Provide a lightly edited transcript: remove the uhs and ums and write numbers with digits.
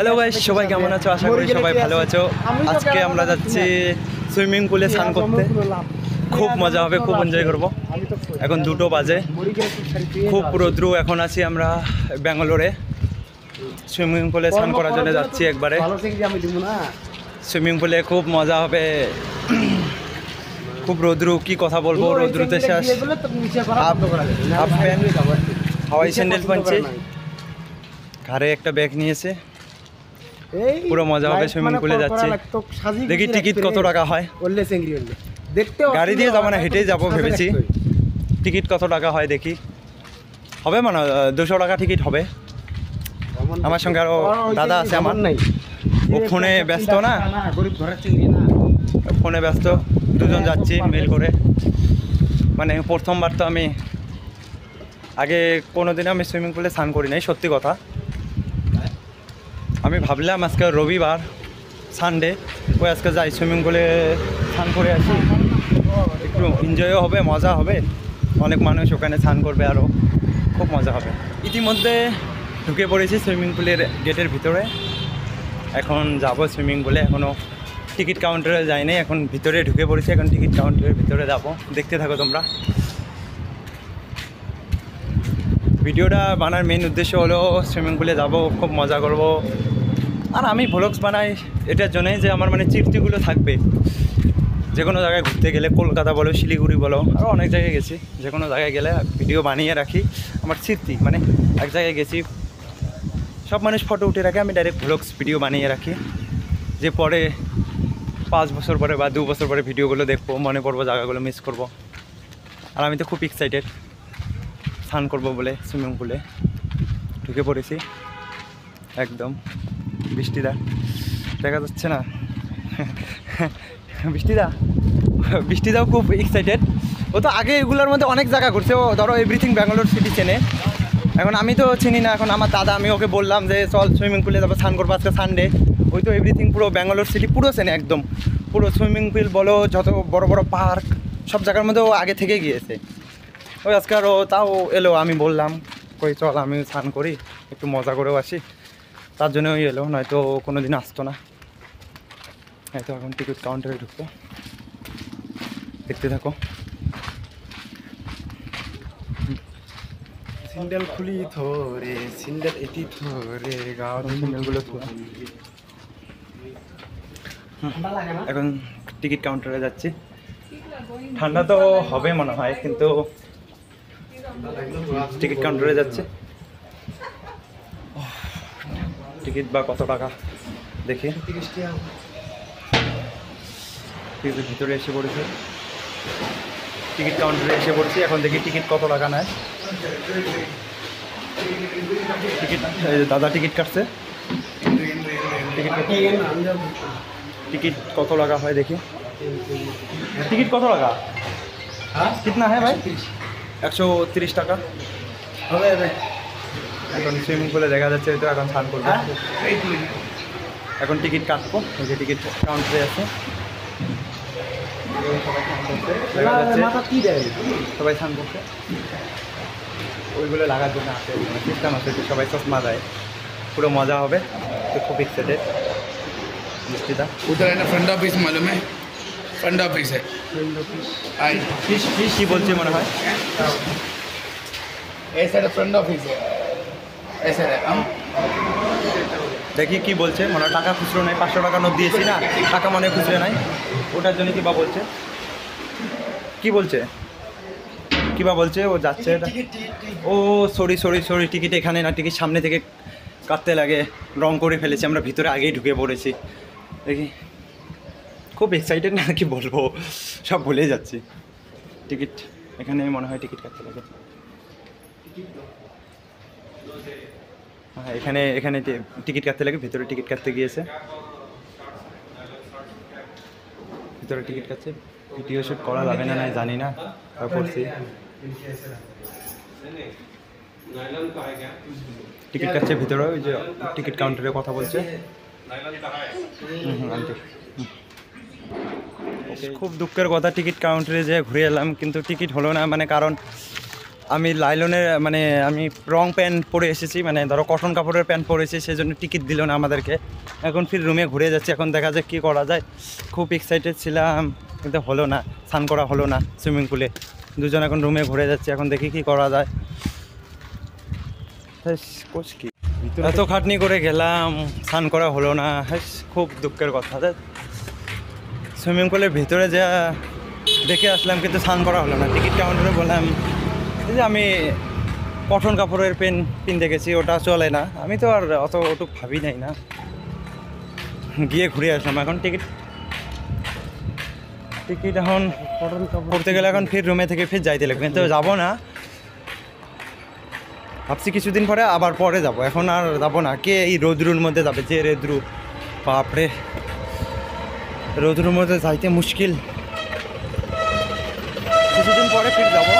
Hello guys, সবাই কেমন আছো? আশা করি সবাই ভালো আছো। আজকে আমরা যাচ্ছি সুইমিং পুলে স্নান করতে। খুব মজা হবে, খুব এনজয় করব। এখন 2টো বাজে, খুব রৌদ্র। এখন আছি আমরা ব্যাঙ্গালোরে। সুইমিং পুলে স্নান করার জন্য যাচ্ছি একবারে। সুইমিং পুলে খুব মজা হবে, খুব রৌদ্র। কি কথা বলবো, রৌদ্রতে শেষ। হাফ প্যান্ট, হাওয়াই স্যান্ডেল পাঞ্চে, ঘাড়ে একটা ব্যাগ নিয়েছে। পুরো মজা হবে। সুইমিং পুলে যাচ্ছি, দেখি টিকিট কত টাকা হয়। গাড়ি দিয়ে যাবো না, হেঁটেই যাবো ভেবেছি। টিকিট কত টাকা হয় দেখি। হবে মানে 200 টাকা টিকিট হবে। আমার সঙ্গে আরো দাদা আছে আমার। ও ফোনে ব্যস্ত না, ফোনে ব্যস্ত। দুজন যাচ্ছি মেল করে। মানে প্রথমবার তো আমি, আগে কোনোদিন আমি সুইমিং পুলে স্নান করি নাই, সত্যি কথা। আমি ভাবলাম আজকে রবিবার, সানডে, ওই আজকে যাই সুইমিং পুলে স্নান করে আসি, একটু এনজয়ও হবে, মজা হবে। অনেক মানুষ ওখানে স্নান করবে, আরও খুব মজা হবে। ইতিমধ্যে ঢুকে পড়েছি সুইমিং পুলের গেটের ভিতরে। এখন যাব সুইমিং পুলে। এখনও টিকিট কাউন্টারে যাইনি, এখন ভিতরে ঢুকে পড়েছি। এখন টিকিট কাউন্টারের ভিতরে যাব, দেখতে থাকো তোমরা। ভিডিওটা বানার মেন উদ্দেশ্য হলো সুইমিং পুলে যাব, খুব মজা করব। আর আমি ভ্লগস বানাই এটার জন্যই যে আমার মানে স্মৃতিগুলো থাকবে। যে কোনো জায়গায় ঘুরতে গেলে, কলকাতা বলো, শিলিগুড়ি বলো, আরও অনেক জায়গায় গেছি, যে কোনো জায়গায় গেলে ভিডিও বানিয়ে রাখি। আমার স্মৃতি মানে এক জায়গায় গেছি, সব মানুষ ফটো উঠে রাখে, আমি ডাইরেক্ট ভ্লগস ভিডিও বানিয়ে রাখি। যে পরে 5 বছর পরে বা 2 বছর পরে ভিডিওগুলো দেখবো, মনে পড়বো, জায়গাগুলো মিস করব। আর আমি তো খুব এক্সাইটেড স্নান করবো বলে। সুইমিং পুলে ঢুকে পড়েছি একদম। বৃষ্টিদা দেখা যাচ্ছে না। বৃষ্টিদাও খুব এক্সাইটেড। ও তো আগে এগুলোর মধ্যে অনেক জায়গা ঘুরছে। ও ধরো এভরিথিং ব্যাঙ্গালোর সিটি চেনে। এখন আমি তো চিনি না। এখন আমার দাদা, আমি ওকে বললাম যে চল সুইমিং পুলে যাবো, স্নান করবো আজকে সানডে। ওই তো এভরিথিং পুরো ব্যাঙ্গালোর সিটি পুরো চেনে একদম। পুরো সুইমিং পুল বলো, যত বড় বড় পার্ক, সব জায়গার মধ্যে ও আগে থেকে গিয়েছে। ওই আজকে আরও তাও এলো। আমি বললাম কই চল আমি স্নান করি, একটু মজা করেও আসি। তার জন্য ওই এলো, নয়তো কোনো দিন আসতো না। হয়তো এখন টিকিট কাউন্টারে ঢুকবো, দেখতে থাকো। সিন্ডেল খুলি ধরে, সিন্ডেল এটি ধরে, গাওয়ার সিন্ডেলগুলো এখন টিকিট কাউন্টারে যাচ্ছি। ঠান্ডা তো হবে মনে হয়, কিন্তু টিকিট কাউন্টারে যাচ্ছে। টিকিট বা কত টাকা দেখি। টিকিটের ভিতরে এসে পড়েছে, টিকিট কাউন্টারে এসে পড়েছি। এখন দেখি টিকিট কত টাকা নেয়। টিকিট, দাদা টিকিট কাটছে। টিকিট কত টাকা হয় দেখি। টিকিট কত টাকা? কিতনা হ্যাঁ ভাই? 130 টাকা হবে। এখন সুইমিং পুলে দেখা যাচ্ছে তো, এখন স্নান করবো। এখন টিকিট কাটবো। ওই যে টিকিট কাউন্টারে আছে, সবাই স্নান করছে। ওইগুলো লাগার জন্য আছে, সিস্টেম আছে, সবাই চশমা দেয়। পুরো মজা হবে, তো খুব এক্সাইটেড। বৃষ্টিটা उधर है ना फ्रंट ऑफिस मालूम है फ्रंट ऑफिस है आई কি বলছে মনে হয়। ऐसा फ्रंट ऑफिस है ऐसा है हम দেখি কি বলছে। মনে হয় টাকা খুচরো নেই, 500 টাকা নোট দিয়েছি না, টাকা মনে হয় খুচরো নাই। ওটার জন্য কিবা বলছে, কি বলছে, কিবা বলছে। ও যাচ্ছে। ও সরি সরি সরি, টিকিট এখানে না, টিকিট সামনে থেকে কাটতে লাগে। রং করে ফেলেছি আমরা, ভিতরে আগেই ঢুকে পড়েছি। দেখি, খুব এক্সাইটেড না, কি বলবো, সব ভুলে যাচ্ছি। টিকিট এখানে মনে হয় টিকিট কাটতে লাগে। হ্যাঁ, এখানে এখানে টিকিট কাটতে লাগে। ভিতরে টিকিট কাটতে গিয়েছে, ভিতরে টিকিট কাটছে। ভিডিও শ্যুট করা যাবে না নাই জানি না, করছি। টিকিট কাটছে ভিতরে, ওই যে টিকিট কাউন্টারে কথা বলছে। খুব দুঃখের কথা, টিকিট কাউন্টারে যে ঘুরে এলাম, কিন্তু টিকিট হলো না। মানে কারণ আমি লাইলনের মানে আমি রং প্যান্ট পরে এসেছি, মানে ধরো কটন কাপড়ের প্যান্ট পরেছি, সেই জন্য টিকিট দিল না আমাদেরকে। এখন ফির রুমে ঘুরে যাচ্ছি, এখন দেখা যাক কী করা যায়। খুব এক্সাইটেড ছিলাম কিন্তু হলো না, স্নান করা হলো না সুইমিং পুলে। দুজন এখন রুমে ঘুরে যাচ্ছি, এখন দেখি কী করা যায়। কোচ কি এত খাটনি করে গেলাম, স্নান করা হলো না, খুব দুঃখের কথা। সুইমিং পুলের ভিতরে যা দেখে আসলাম কিন্তু স্নান করা হলো না। টিকিট কাউন্টারে বললাম যে আমি কটন কাপড়ের পেন কিনতে গেছি, ওটা চলে না। আমি তো আর অত ওটুক ভাবি নাই না, গিয়ে ঘুরে আসলাম। এখন টিকিট এখন করতে গেলে এখন ফির রুমে থেকে ফির যাইতে লাগবে, কিন্তু যাবো না। ভাবছি কিছুদিন পরে আবার পরে যাব, এখন আর যাবো না। কে এই রোদ্রুর মধ্যে যাবে, যে রোদ্রু, বাপরে রোদ্রুর মধ্যে যাইতে মুশকিল। কিছুদিন পরে ফির যাবো।